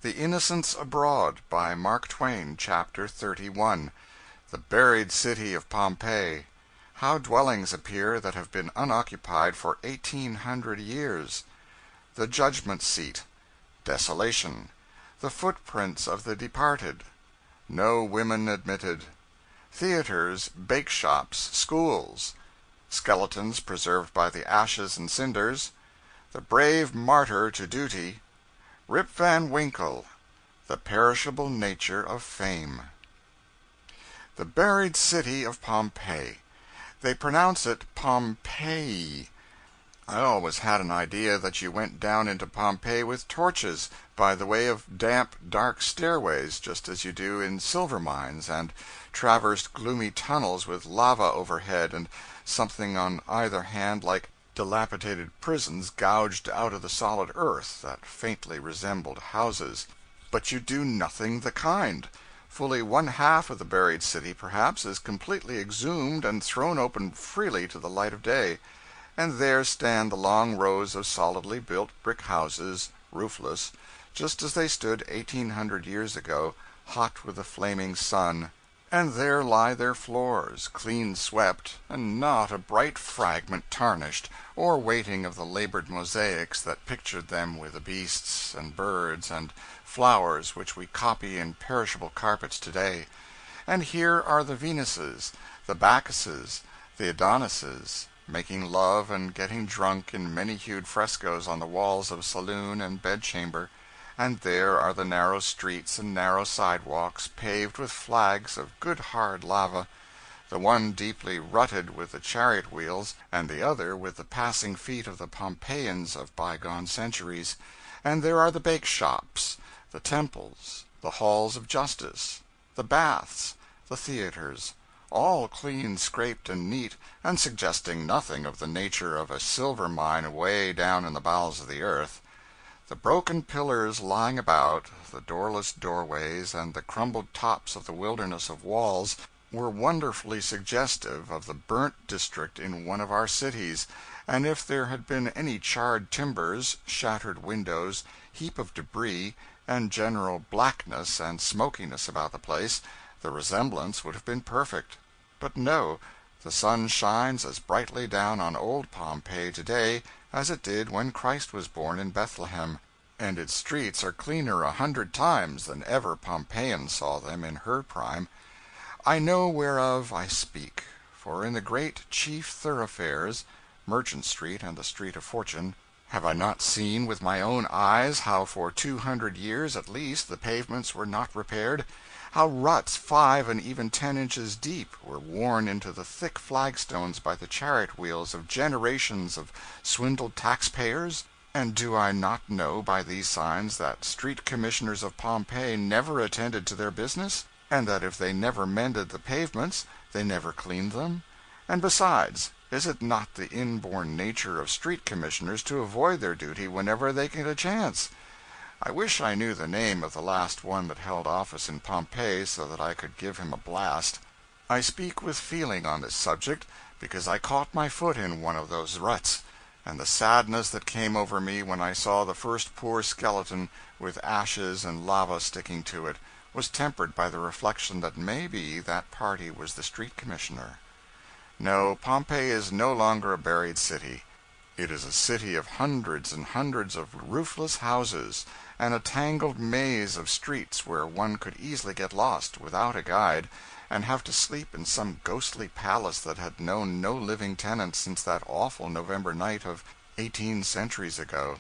The Innocents Abroad, by Mark Twain, Chapter 31. The Buried City of Pompeii. How Dwellings Appear that have been Unoccupied for 1800 Years. The Judgment Seat. Desolation. The Footprints of the Departed. No Women Admitted. Theaters, Bakeshops, Schools. Skeletons preserved by the ashes and cinders. The Brave Martyr to Duty. Rip Van Winkle. The Perishable Nature of Fame. The Buried City of Pompeii. They pronounce it Pompeii. I always had an idea that you went down into Pompeii with torches, by the way of damp, dark stairways, just as you do in silver mines, and traversed gloomy tunnels with lava overhead and something on either hand like dilapidated prisons gouged out of the solid earth that faintly resembled houses. But you do nothing the kind. Fully one half of the buried city, perhaps, is completely exhumed and thrown open freely to the light of day, and there stand the long rows of solidly built brick houses, roofless, just as they stood 1800 years ago, hot with the flaming sun. And there lie their floors, clean swept, and not a bright fragment tarnished, or waiting of the labored mosaics that pictured them with the beasts and birds and flowers which we copy in perishable carpets today. And here are the Venuses, the Bacchuses, the Adonises, making love and getting drunk in many-hued frescoes on the walls of saloon and bedchamber. And there are the narrow streets and narrow sidewalks paved with flags of good hard lava, the one deeply rutted with the chariot wheels, and the other with the passing feet of the Pompeians of bygone centuries. And there are the bakeshops, the temples, the halls of justice, the baths, the theaters, all clean scraped and neat, and suggesting nothing of the nature of a silver mine away down in the bowels of the earth. The broken pillars lying about, the doorless doorways, and the crumbled tops of the wilderness of walls were wonderfully suggestive of the burnt district in one of our cities, and if there had been any charred timbers, shattered windows, heap of debris, and general blackness and smokiness about the place, the resemblance would have been perfect. But no, the sun shines as brightly down on old Pompeii today as it did when Christ was born in Bethlehem, and its streets are cleaner 100 times than ever Pompeian saw them in her prime. I know whereof I speak, for in the great chief thoroughfares, Merchant Street and the Street of Fortune, have I not seen with my own eyes how for 200 years at least the pavements were not repaired, how ruts 5 and even 10 inches deep were worn into the thick flagstones by the chariot wheels of generations of swindled taxpayers? And do I not know by these signs that street commissioners of Pompeii never attended to their business, and that if they never mended the pavements they never cleaned them? And besides, is it not the inborn nature of street commissioners to avoid their duty whenever they get a chance? I wish I knew the name of the last one that held office in Pompeii so that I could give him a blast. I speak with feeling on this subject because I caught my foot in one of those ruts, and the sadness that came over me when I saw the first poor skeleton with ashes and lava sticking to it was tempered by the reflection that maybe that party was the street commissioner. No, Pompeii is no longer a buried city. It is a city of hundreds and hundreds of roofless houses, and a tangled maze of streets where one could easily get lost, without a guide, and have to sleep in some ghostly palace that had known no living tenant since that awful November night of 18 centuries ago.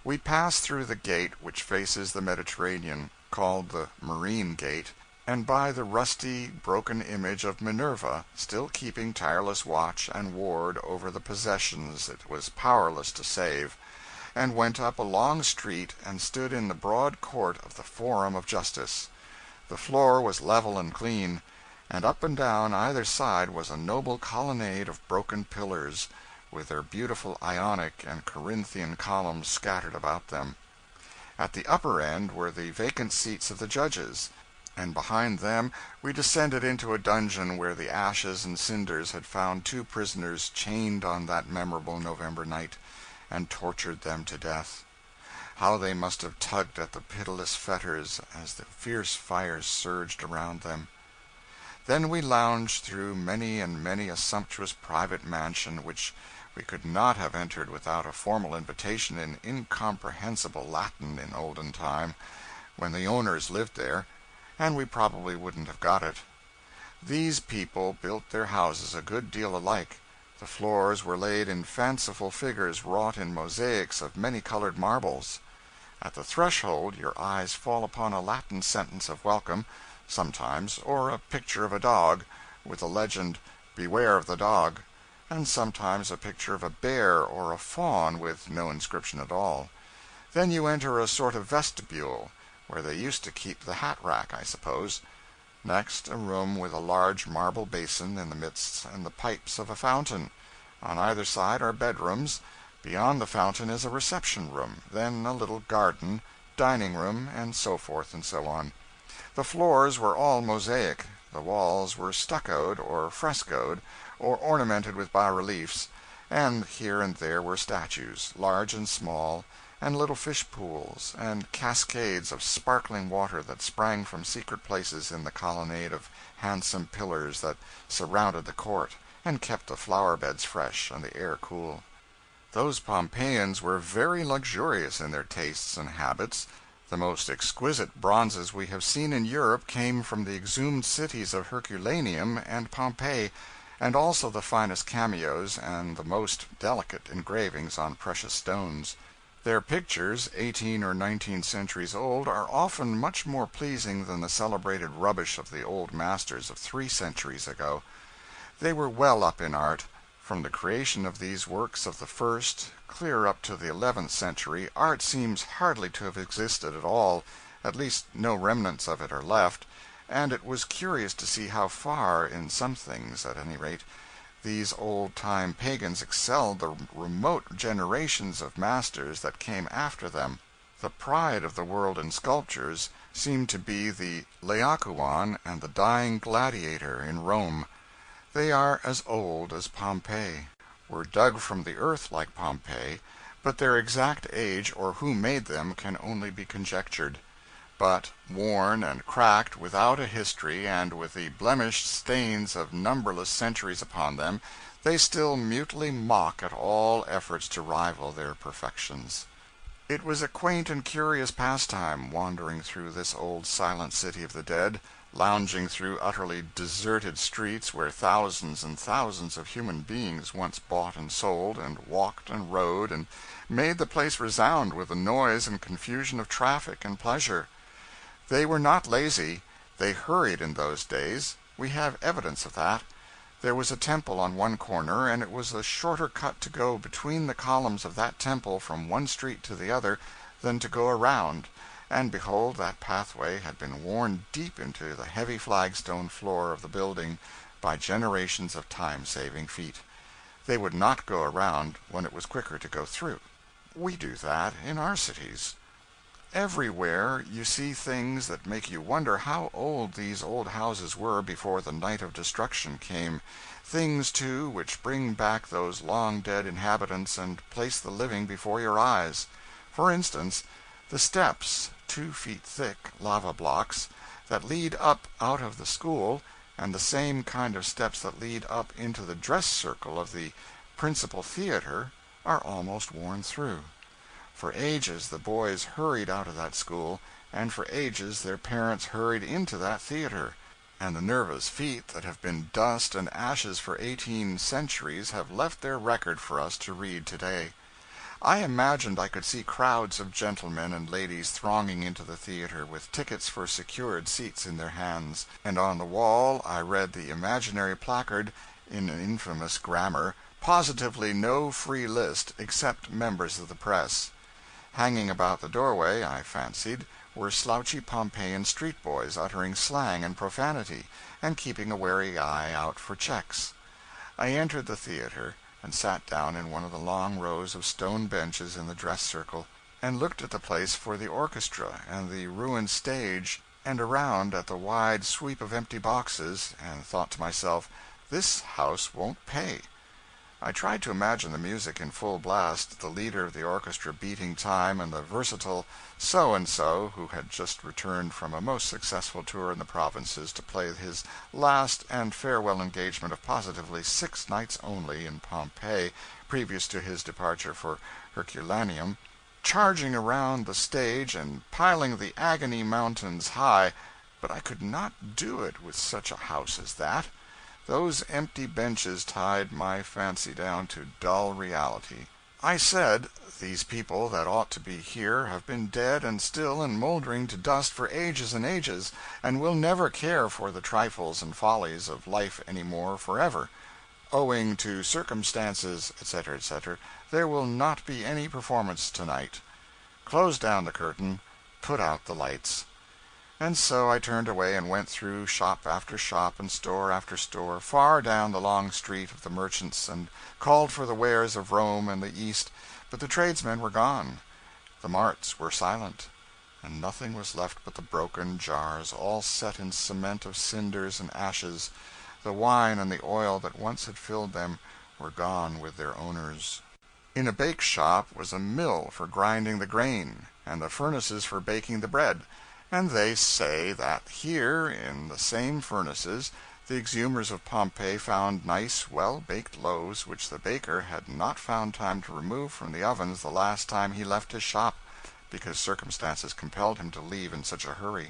We pass through the gate which faces the Mediterranean, called the Marine Gate, and by the rusty, broken image of Minerva, still keeping tireless watch and ward over the possessions it was powerless to save, and went up a long street and stood in the broad court of the Forum of Justice. The floor was level and clean, and up and down either side was a noble colonnade of broken pillars, with their beautiful Ionic and Corinthian columns scattered about them. At the upper end were the vacant seats of the judges, and behind them we descended into a dungeon where the ashes and cinders had found 2 prisoners chained on that memorable November night, and tortured them to death. How they must have tugged at the pitiless fetters as the fierce fires surged around them! Then we lounged through many and many a sumptuous private mansion which we could not have entered without a formal invitation in incomprehensible Latin in olden time, when the owners lived there, and we probably wouldn't have got it. These people built their houses a good deal alike. The floors were laid in fanciful figures wrought in mosaics of many-colored marbles. At the threshold your eyes fall upon a Latin sentence of welcome, sometimes, or a picture of a dog, with the legend, "Beware of the dog," and sometimes a picture of a bear or a fawn with no inscription at all. Then you enter a sort of vestibule, where they used to keep the hat-rack, I suppose. Next, a room with a large marble basin in the midst and the pipes of a fountain. On either side are bedrooms. Beyond the fountain is a reception-room, then a little garden, dining-room, and so forth and so on. The floors were all mosaic, the walls were stuccoed or frescoed, or ornamented with bas-reliefs, and here and there were statues, large and small, and little fish-pools, and cascades of sparkling water that sprang from secret places in the colonnade of handsome pillars that surrounded the court, and kept the flower-beds fresh and the air cool. Those Pompeians were very luxurious in their tastes and habits. The most exquisite bronzes we have seen in Europe came from the exhumed cities of Herculaneum and Pompeii, and also the finest cameos and the most delicate engravings on precious stones. Their pictures, 18 or 19 centuries old, are often much more pleasing than the celebrated rubbish of the old masters of 3 centuries ago. They were well up in art. From the creation of these works of the first, clear up to the 11th century, art seems hardly to have existed at all, at least no remnants of it are left, and it was curious to see how far, in some things at any rate, these old-time pagans excelled the remote generations of masters that came after them. The pride of the world in sculptures seemed to be the Laocoon and the Dying Gladiator in Rome. They are as old as Pompeii, were dug from the earth like Pompeii, but their exact age or who made them can only be conjectured. But, worn and cracked, without a history, and with the blemished stains of numberless centuries upon them, they still mutely mock at all efforts to rival their perfections. It was a quaint and curious pastime, wandering through this old silent city of the dead, lounging through utterly deserted streets where thousands and thousands of human beings once bought and sold, and walked and rode, and made the place resound with the noise and confusion of traffic and pleasure. They were not lazy. They hurried in those days. We have evidence of that. There was a temple on one corner, and it was a shorter cut to go between the columns of that temple from one street to the other than to go around, and behold, that pathway had been worn deep into the heavy flagstone floor of the building by generations of time-saving feet. They would not go around when it was quicker to go through. We do that in our cities. Everywhere you see things that make you wonder how old these old houses were before the night of destruction came, things, too, which bring back those long-dead inhabitants and place the living before your eyes. For instance, the steps, 2 feet thick, lava blocks, that lead up out of the school, and the same kind of steps that lead up into the dress circle of the principal theater, are almost worn through. For ages the boys hurried out of that school, and for ages their parents hurried into that theater, and the nervous feet that have been dust and ashes for 18 centuries have left their record for us to read today. I imagined I could see crowds of gentlemen and ladies thronging into the theater with tickets for secured seats in their hands, and on the wall I read the imaginary placard, in an infamous grammar, "Positively no free list except members of the press." Hanging about the doorway, I fancied, were slouchy Pompeian street boys uttering slang and profanity, and keeping a wary eye out for checks. I entered the theater, and sat down in one of the long rows of stone benches in the dress circle, and looked at the place for the orchestra and the ruined stage, and around at the wide sweep of empty boxes, and thought to myself, this house won't pay. I tried to imagine the music in full blast, the leader of the orchestra beating time, and the versatile so-and-so, who had just returned from a most successful tour in the provinces to play his last and farewell engagement of positively 6 nights only in Pompeii previous to his departure for Herculaneum, charging around the stage and piling the agony mountains high, but I could not do it with such a house as that. Those empty benches tied my fancy down to dull reality. I said, these people that ought to be here have been dead and still and mouldering to dust for ages and ages, and will never care for the trifles and follies of life any more forever. Owing to circumstances, etc., etc., there will not be any performance tonight. Close down the curtain, put out the lights. And so I turned away and went through shop after shop and store after store, far down the long street of the merchants, and called for the wares of Rome and the East, but the tradesmen were gone. The marts were silent, and nothing was left but the broken jars, all set in cement of cinders and ashes. The wine and the oil that once had filled them were gone with their owners. In a bake shop was a mill for grinding the grain, and the furnaces for baking the bread. And they say that here, in the same furnaces, the exhumers of Pompeii found nice, well-baked loaves which the baker had not found time to remove from the ovens the last time he left his shop, because circumstances compelled him to leave in such a hurry.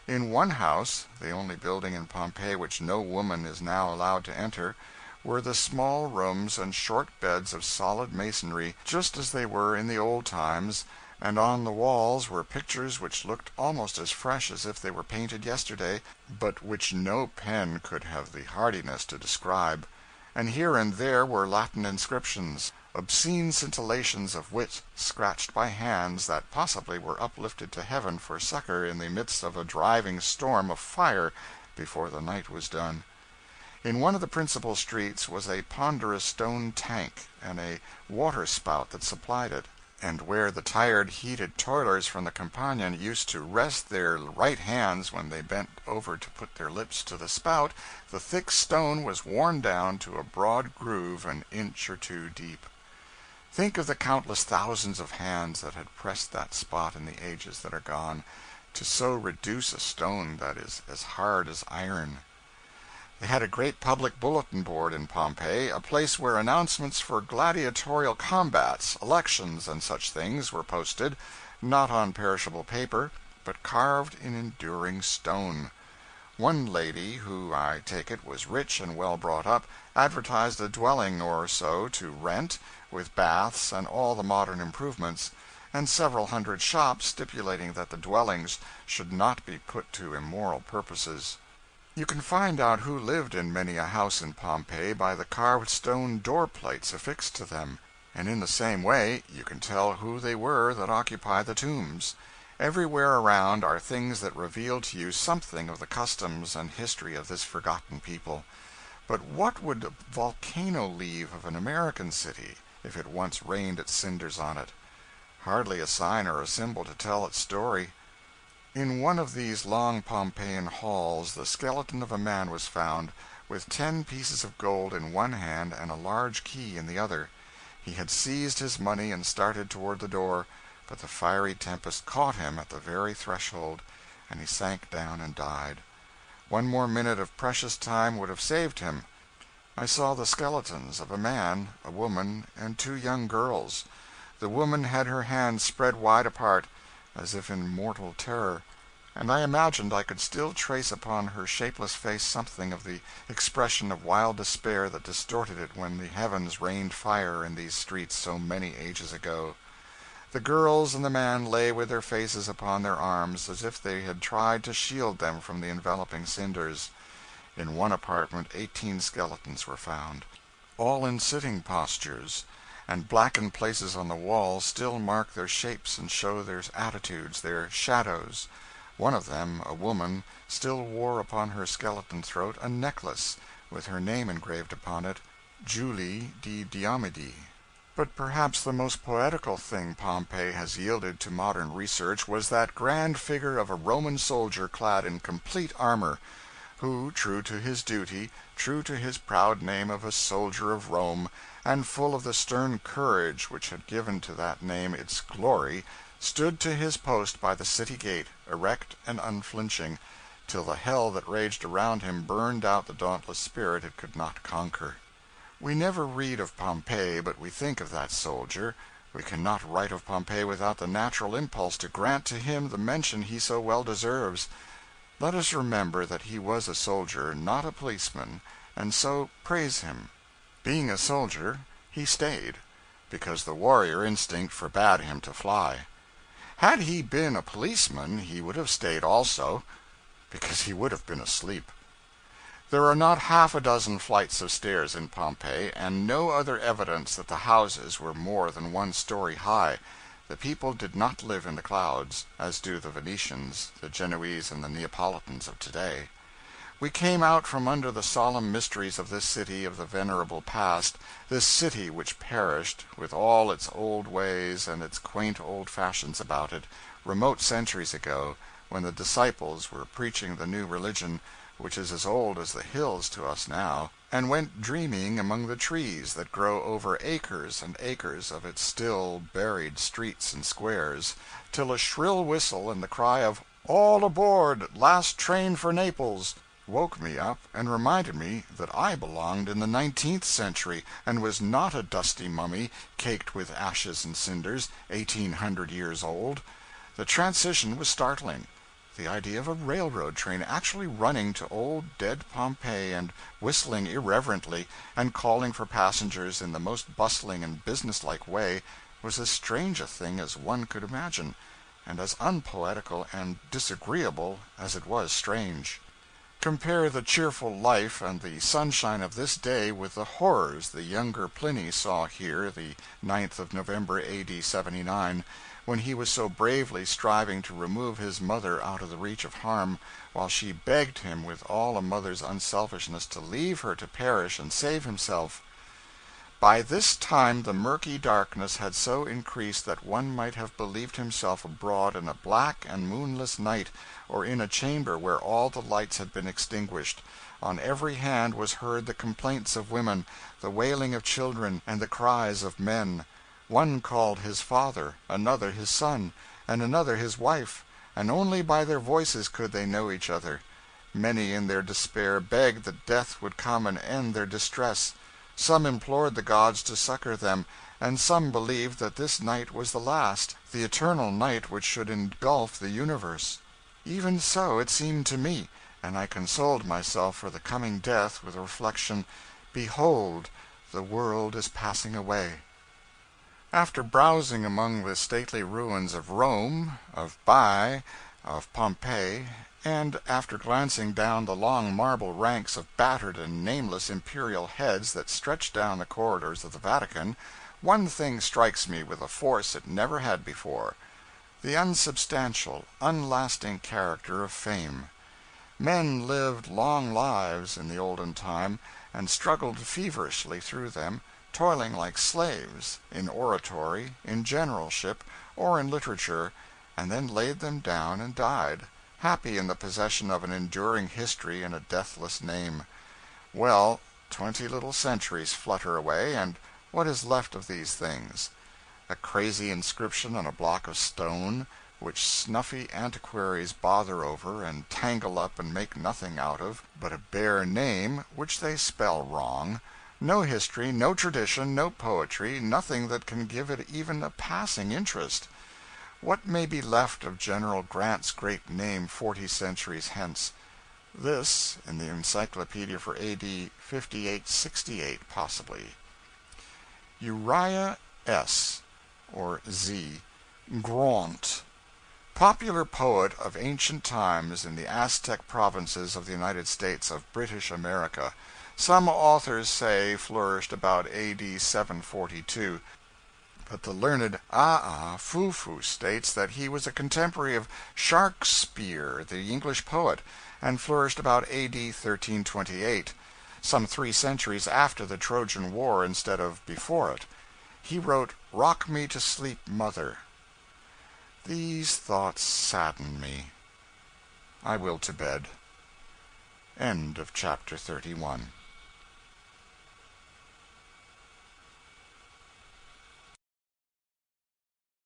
In one house, the only building in Pompeii which no woman is now allowed to enter, were the small rooms and short beds of solid masonry, just as they were in the old times, and on the walls were pictures which looked almost as fresh as if they were painted yesterday, but which no pen could have the hardiness to describe. And here and there were Latin inscriptions, obscene scintillations of wit, scratched by hands that possibly were uplifted to heaven for succor in the midst of a driving storm of fire before the night was done. In one of the principal streets was a ponderous stone tank, and a water-spout that supplied it, and where the tired heated toilers from the Campagna used to rest their right hands when they bent over to put their lips to the spout, the thick stone was worn down to a broad groove an inch or two deep. Think of the countless thousands of hands that had pressed that spot in the ages that are gone, to so reduce a stone that is as hard as iron. They had a great public bulletin board in Pompeii, a place where announcements for gladiatorial combats, elections, and such things were posted, not on perishable paper, but carved in enduring stone. One lady, who, I take it, was rich and well brought up, advertised a dwelling or so to rent, with baths and all the modern improvements, and several hundred shops stipulating that the dwellings should not be put to immoral purposes. You can find out who lived in many a house in Pompeii by the carved stone door-plates affixed to them, and in the same way you can tell who they were that occupy the tombs. Everywhere around are things that reveal to you something of the customs and history of this forgotten people. But what would a volcano leave of an American city if it once rained its cinders on it? Hardly a sign or a symbol to tell its story. In one of these long Pompeian halls the skeleton of a man was found, with 10 pieces of gold in one hand and a large key in the other. He had seized his money and started toward the door, but the fiery tempest caught him at the very threshold, and he sank down and died. One more minute of precious time would have saved him. I saw the skeletons of a man, a woman, and 2 young girls. The woman had her hands spread wide apart, as if in mortal terror, and I imagined I could still trace upon her shapeless face something of the expression of wild despair that distorted it when the heavens rained fire in these streets so many ages ago. The girls and the man lay with their faces upon their arms, as if they had tried to shield them from the enveloping cinders. In one apartment 18 skeletons were found, all in sitting postures, and blackened places on the walls still mark their shapes and show their attitudes, their shadows. One of them, a woman, still wore upon her skeleton throat a necklace, with her name engraved upon it, Julie di Diomede. But perhaps the most poetical thing Pompeii has yielded to modern research was that grand figure of a Roman soldier clad in complete armor. who, true to his duty, true to his proud name of a soldier of Rome, and full of the stern courage which had given to that name its glory, stood to his post by the city gate, erect and unflinching, till the hell that raged around him burned out the dauntless spirit it could not conquer. We never read of Pompeii but we think of that soldier. We cannot write of Pompeii without the natural impulse to grant to him the mention he so well deserves. Let us remember that he was a soldier, not a policeman, and so praise him. Being a soldier, he stayed, because the warrior instinct forbade him to fly. Had he been a policeman, he would have stayed also, because he would have been asleep. There are not half a dozen flights of stairs in Pompeii, and no other evidence that the houses were more than 1 story high. The people did not live in the clouds, as do the Venetians, the Genoese, and the Neapolitans of today. We came out from under the solemn mysteries of this city of the venerable past, this city which perished, with all its old ways and its quaint old fashions about it, remote centuries ago, when the disciples were preaching the new religion, which is as old as the hills to us now, and went dreaming among the trees that grow over acres and acres of its still buried streets and squares, till a shrill whistle and the cry of "All aboard! Last train for Naples!" woke me up and reminded me that I belonged in the 19th century, and was not a dusty mummy, caked with ashes and cinders, 1800 years old. The transition was startling. The idea of a railroad train actually running to old dead Pompeii and whistling irreverently, and calling for passengers in the most bustling and businesslike way, was as strange a thing as one could imagine, and as unpoetical and disagreeable as it was strange. Compare the cheerful life and the sunshine of this day with the horrors the younger Pliny saw here the 9th of November, A.D. 79, when he was so bravely striving to remove his mother out of the reach of harm, while she begged him with all a mother's unselfishness to leave her to perish and save himself. By this time the murky darkness had so increased that one might have believed himself abroad in a black and moonless night, or in a chamber where all the lights had been extinguished. On every hand was heard the complaints of women, the wailing of children, and the cries of men. One called his father, another his son, and another his wife, and only by their voices could they know each other. Many in their despair begged that death would come and end their distress. Some implored the gods to succor them, and some believed that this night was the last, the eternal night which should engulf the universe. Even so it seemed to me, and I consoled myself for the coming death with the reflection, "Behold, the world is passing away." After browsing among the stately ruins of Rome, of Baiae, of Pompeii, and after glancing down the long marble ranks of battered and nameless imperial heads that stretch down the corridors of the Vatican, one thing strikes me with a force it never had before: the unsubstantial, unlasting character of fame. Men lived long lives in the olden time, and struggled feverishly through them, toiling like slaves, in oratory, in generalship, or in literature, and then laid them down and died, happy in the possession of an enduring history and a deathless name. Well, 20 little centuries flutter away, and what is left of these things? A crazy inscription on a block of stone, which snuffy antiquaries bother over and tangle up and make nothing out of but a bare name which they spell wrong. No history, no tradition, no poetry, nothing that can give it even a passing interest. What may be left of General Grant's great name 40 centuries hence? This, in the Encyclopedia for A.D. 5868, possibly. Uriah S. or Z. Grant, popular poet of ancient times in the Aztec provinces of the United States of British America. Some authors say flourished about A.D. 742, but the learned Fufu states that he was a contemporary of Shakespeare, the English poet, and flourished about A.D. 1328, some 3 centuries after the Trojan War instead of before it. He wrote "Rock Me to Sleep, Mother." These thoughts sadden me. I will to bed. End of chapter 31.